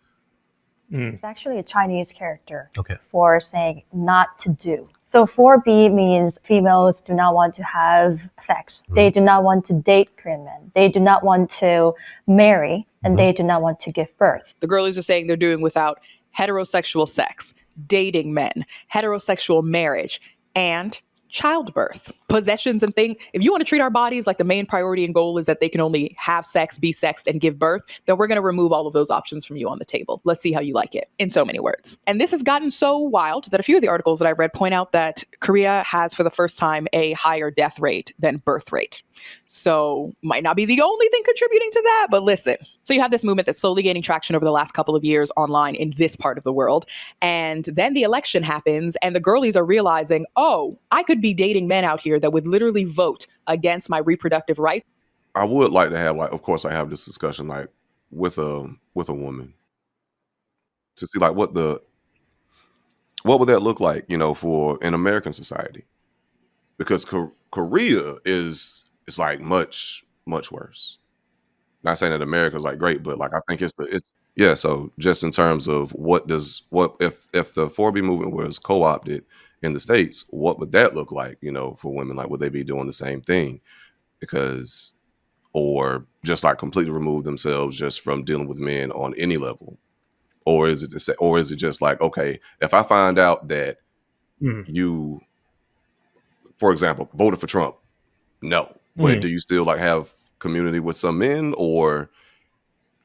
It's actually a Chinese character for saying not to do. So 4B means females do not want to have sex. They do not want to date Korean men. They do not want to marry, and they do not want to give birth. The girlies are saying they're doing without heterosexual sex, dating men, heterosexual marriage, and childbirth, possessions and things. If you want to treat our bodies like the main priority and goal is that they can only have sex, be sexed, and give birth, then we're going to remove all of those options from you on the table. Let's see how you like it, in so many words. And this has gotten so wild that a few of the articles that I read point out that Korea has, for the first time, a higher death rate than birth rate. So might not be the only thing contributing to that, but listen. So you have this movement that's slowly gaining traction over the last couple of years online in this part of the world. And then the election happens and the girlies are realizing, oh, I could be dating men out here that would literally vote against my reproductive rights. I would like to have, like, of course I have this discussion like with a woman to see like what would that look like, for an American society, because Korea is like much worse. Not saying that America's like great, but like I think it's yeah. So just in terms of what if the 4B movement was co-opted in the States, what would that look like? For women, like would they be doing the same thing? Because or just like completely remove themselves just from dealing with men on any level, or is it just like, okay, if I find out that you, for example, voted for Trump, no. But do you still like have community with some men, or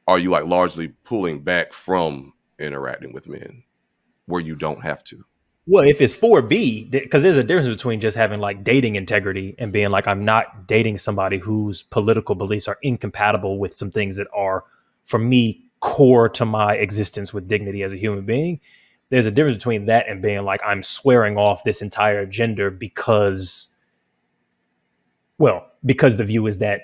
are you like largely pulling back from interacting with men where you don't have to? Well, if it's 4B, because there's a difference between just having like dating integrity and being like, I'm not dating somebody whose political beliefs are incompatible with some things that are, for me, core to my existence with dignity as a human being. There's a difference between that and being like, I'm swearing off this entire gender because the view is that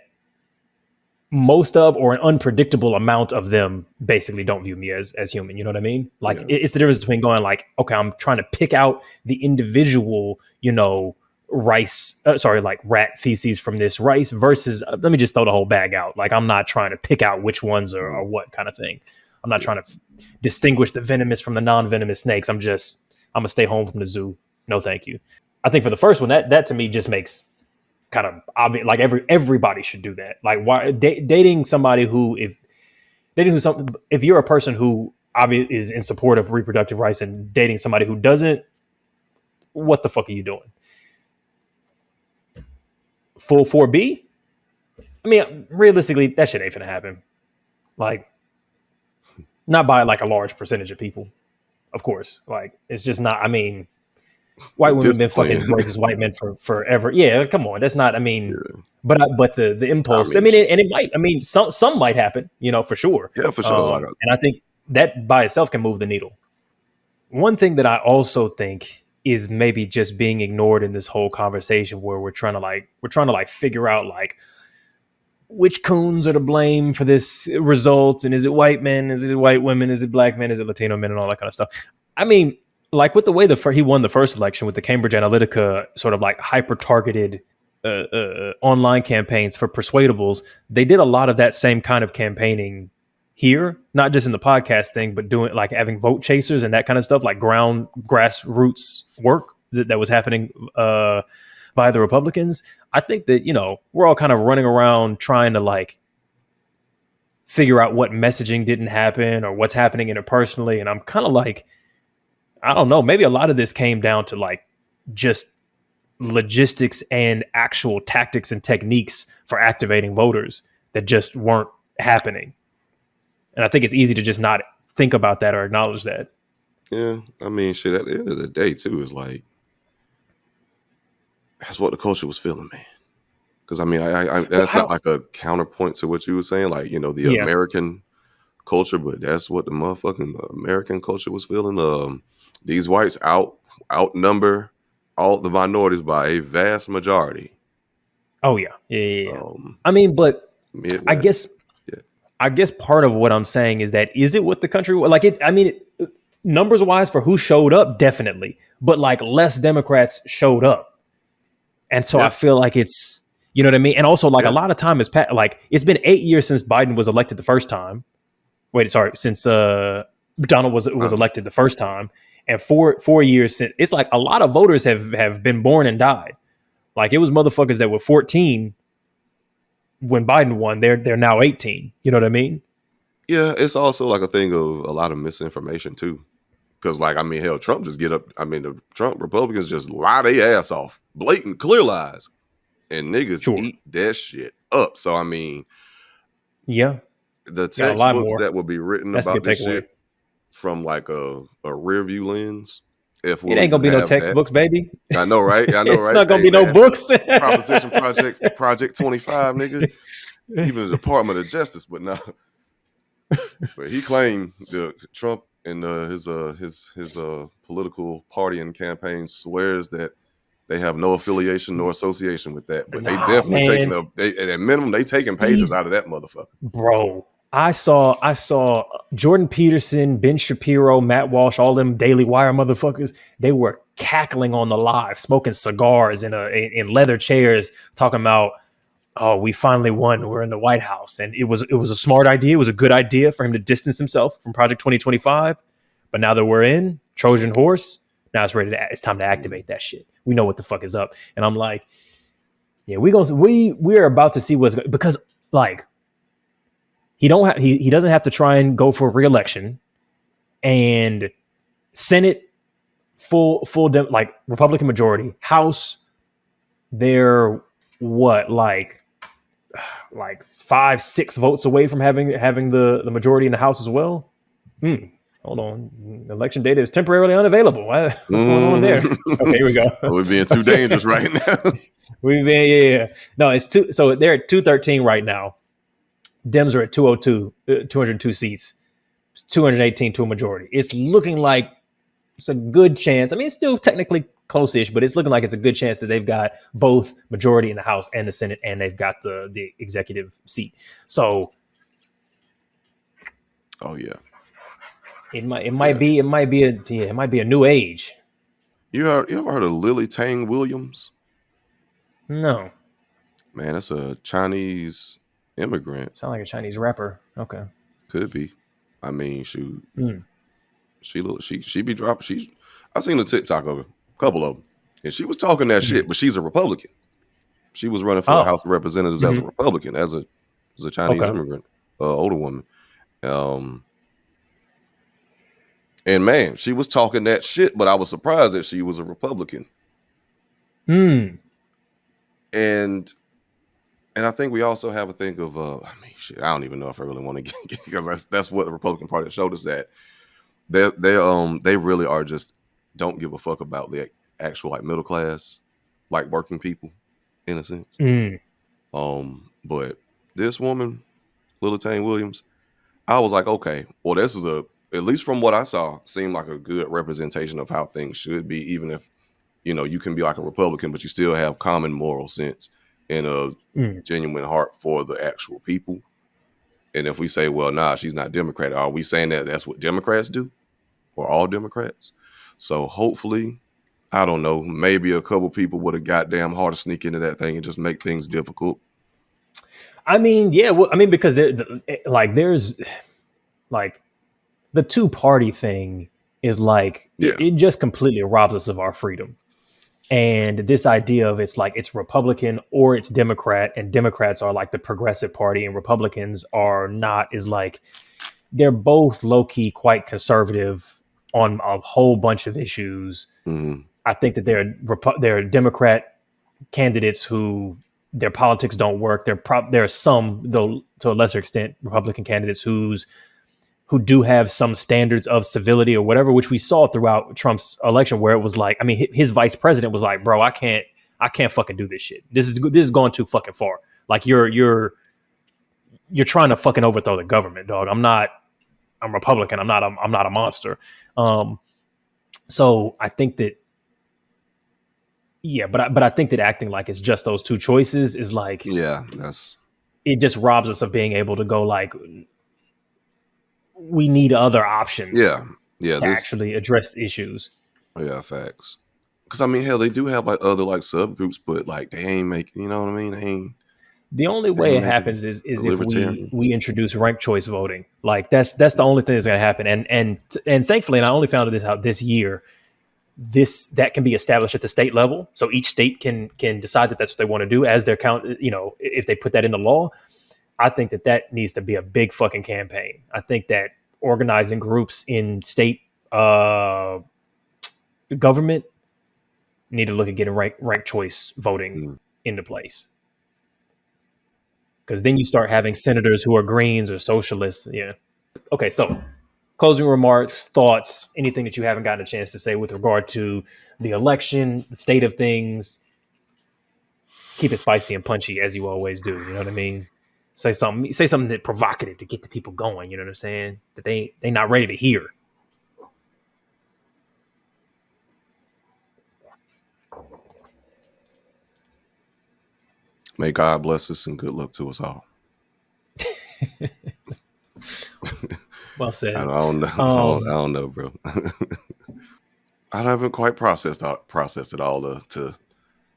most of or an unpredictable amount of them basically don't view me as human. You know what I mean? Like it's the difference between going like, okay, I'm trying to pick out the individual, rat feces from this rice versus let me just throw the whole bag out. Like I'm not trying to pick out which ones are what kind of thing. I'm not trying to distinguish the venomous from the non-venomous snakes. I'm gonna stay home from the zoo. No, thank you. I think for the first one, that to me just makes kind of obvious. Like everybody should do that. Like why dating somebody who if you're a person who obviously is in support of reproductive rights and dating somebody who doesn't, what the fuck are you doing? Full 4B? I mean, realistically, that shit ain't gonna happen. Like, not by like a large percentage of people, of course. Like, it's just not. I mean, white women have been fucking versus white men for forever. Yeah, come on, that's not. I mean, but the impulse. I mean, and it might. I mean, some might happen. For sure. Yeah, for sure. And I think that by itself can move the needle. One thing that I also think is maybe just being ignored in this whole conversation, where we're trying to figure out like which coons are to blame for this result, and is it white men, is it white women, is it black men, is it Latino men, and all that kind of stuff. I mean, like with the way he won the first election with the Cambridge Analytica sort of like hyper targeted online campaigns for persuadables, they did a lot of that same kind of campaigning here, not just in the podcast thing, but doing like having vote chasers and that kind of stuff, like grassroots work that was happening by the Republicans. I think that, we're all kind of running around trying to like figure out what messaging didn't happen or what's happening interpersonally. And I'm kind of like, I don't know, maybe a lot of this came down to like just logistics and actual tactics and techniques for activating voters that just weren't happening. And I think it's easy to just not think about that or acknowledge that. Yeah. I mean, shit, at the end of the day too, is like, that's what the culture was feeling, man. Because I mean, I that's not like a counterpoint to what you were saying, like, you know, the American culture, but that's what the motherfucking American culture was feeling. These whites outnumber all the minorities by a vast majority. Oh yeah. I mean, but Midwest. I guess part of what I'm saying is that is it what the country like it? I mean, numbers wise for who showed up, definitely, but like less Democrats showed up, and so I feel like it's, you know what I mean. And also, like a lot of time has passed. Like it's been 8 years since Biden was elected the first time. Since Donald was elected the first time, and 4 years since, it's like a lot of voters have been born and died. Like it was motherfuckers that were 14 when Biden won. They're now 18. You know what I mean? Yeah, it's also like a thing of a lot of misinformation too. Because, like, I mean, hell, Trump just get up. I mean, the Trump Republicans just lie their ass off, blatant, clear lies, and niggas eat that shit up. So, I mean, the textbooks that will be written about this shit from like a rear view lens. If it ain't gonna be no textbooks, baby. I know, right? I know, it's not gonna be no books. Proposition Project 25, nigga. Even the Department of Justice, but no. But he claimed the Trump and his political party and campaign swears that they have no affiliation nor association with that. But they definitely at minimum they taking pages out of that motherfucker. Bro, I saw Jordan Peterson, Ben Shapiro, Matt Walsh, all them Daily Wire motherfuckers. They were cackling on the live, smoking cigars in leather chairs, talking about, oh, we finally won. We're in the White House. And it was a smart idea. It was a good idea for him to distance himself from Project 2025. But now that we're in Trojan horse, now it's time to activate that shit. We know what the fuck is up. And I'm like, yeah, we're about to see what's, because like he doesn't have to try and go for re-election, and Senate like Republican majority, House, they're what, like 5-6 votes away from having the majority in the House as well. Hold on, election data is temporarily unavailable. What's going on there? Okay, here we go. We're being too dangerous right now. No, it's two. So they're at 213 right now. Dems are at 202 seats. It's 218 to a majority. It's looking like it's a good chance. I mean, it's still technically close-ish, but it's looking like it's a good chance that they've got both majority in the House and the Senate, and they've got the executive seat. So, oh yeah, it might be a new age. You ever heard of Lily Tang Williams? No, man, that's a Chinese immigrant. Sound like a Chinese rapper. Okay, could be. I mean, shoot. She be dropping. I seen a TikTok of her, a couple of them, and she was talking that shit. But she's a Republican. She was running for the House of Representatives as a Republican, as a Chinese immigrant, older woman. And man, she was talking that shit, but I was surprised that she was a Republican. And I think we also have a thing of, I mean, shit, I don't even know if I really want to get because that's what the Republican Party showed us, that they really are just don't give a fuck about the actual like middle class, like working people, in a sense. But this woman, Lily Tang Williams, I was like, okay, well, this is at least from what I saw, seemed like a good representation of how things should be, even if, you know, you can be like a Republican, but you still have common moral sense and a genuine heart for the actual people. And if we say, well, nah, she's not Democrat, are we saying that that's what Democrats do, or all Democrats? So hopefully, I don't know, maybe a couple people would have goddamn hard to sneak into that thing and just make things difficult. I mean, yeah, well, I mean, because there's like the two-party thing is like, it just completely robs us of our freedom. And this idea of it's like it's Republican or it's Democrat, and Democrats are like the progressive party and Republicans are not, is like they're both low-key quite conservative on a whole bunch of issues. I think that there are Democrat candidates who their politics don't work. There are some, though to a lesser extent, Republican candidates who do have some standards of civility or whatever, which we saw throughout Trump's election, where it was like, I mean, his vice president was like, bro, I can't I can't fucking do this shit. This is going too fucking far. Like you're trying to fucking overthrow the government, dog. I'm Republican. I'm not a monster. So I think that, yeah, but I think that acting like it's just those two choices is like, yeah, it just robs us of being able to go like, we need other options. Yeah, to actually address issues. Yeah, facts. Because I mean, hell, they do have like other like subgroups, but like they ain't making. You know what I mean? They ain't. The only way it happens is if we introduce ranked choice voting. Like that's the only thing that's going to happen. And thankfully, and I only found this out this year, that can be established at the state level. So each state can decide that that's what they want to do as their count. You know, if they put that into law, I think that needs to be a big fucking campaign. I think that organizing groups in state government need to look at getting ranked choice voting into place. Because then you start having senators who are Greens or socialists. Yeah. Okay, so closing remarks, thoughts, anything that you haven't gotten a chance to say with regard to the election, the state of things. Keep it spicy and punchy as you always do. You know what I mean? Say something that provocative to get the people going. You know what I'm saying? That they not ready to hear. May God bless us and good luck to us all. Well said. I don't know. I don't know, bro. I haven't quite processed it all to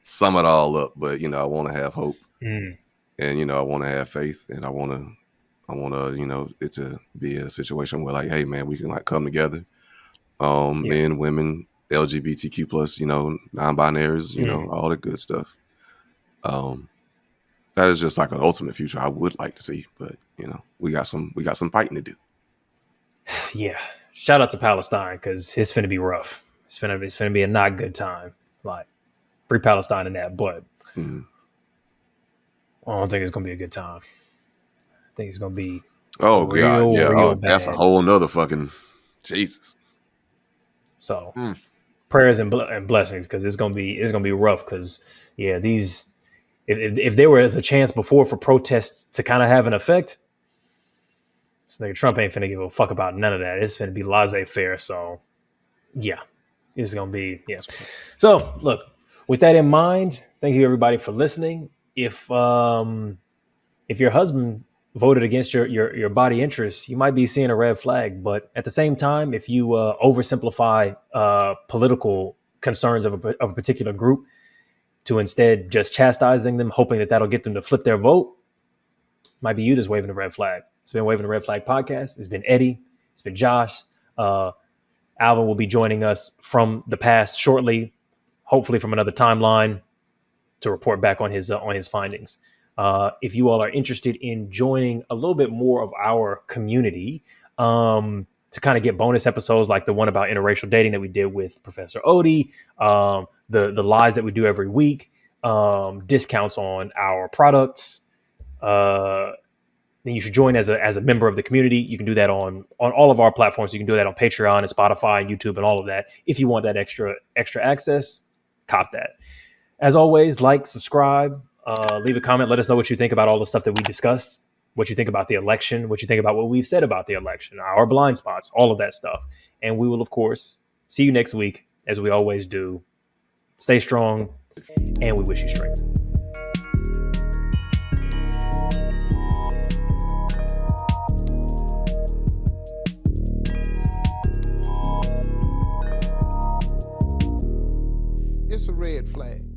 sum it all up, but you know, I want to have hope, and you know, I want to have faith, and I want to, you know, it to be a situation where like, hey, man, we can like come together, men, women, LGBTQ plus, you know, non-binaries, you know, all the good stuff. That is just like an ultimate future I would like to see, but you know, we got some fighting to do. Yeah, shout out to Palestine because it's finna be rough. It's finna be a not good time. Like free Palestine in that, but I don't think it's gonna be a good time. I think it's gonna be real bad. That's a whole nother fucking Jesus. So prayers and blessings because it's gonna be rough because these. If there was a chance before for protests to kind of have an effect, this nigga Trump ain't finna give a fuck about none of that. It's finna be laissez-faire. So, yeah, it's gonna be So, look, with that in mind, thank you everybody for listening. If your husband voted against your body interests, you might be seeing a red flag. But at the same time, if you oversimplify political concerns of a particular group, to instead just chastising them, hoping that that'll get them to flip their vote, might be you just waving the red flag. It's been Waving the Red Flag podcast. It's been Eddie. It's been Josh. Alvin will be joining us from the past shortly, hopefully from another timeline to report back on his findings. If you all are interested in joining a little bit more of our community, to kind of get bonus episodes like the one about interracial dating that we did with Professor Odie, the lives that we do every week, discounts on our products, then you should join as a member of the community. You can do that on all of our platforms. You can do that on Patreon and Spotify and YouTube and all of that. If you want that extra access, cop that. As always, like, subscribe, leave a comment. Let us know what you think about all the stuff that we discussed. What you think about the election, what you think about what we've said about the election, our blind spots, all of that stuff. And we will, of course, see you next week, as we always do. Stay strong, and we wish you strength. It's a red flag.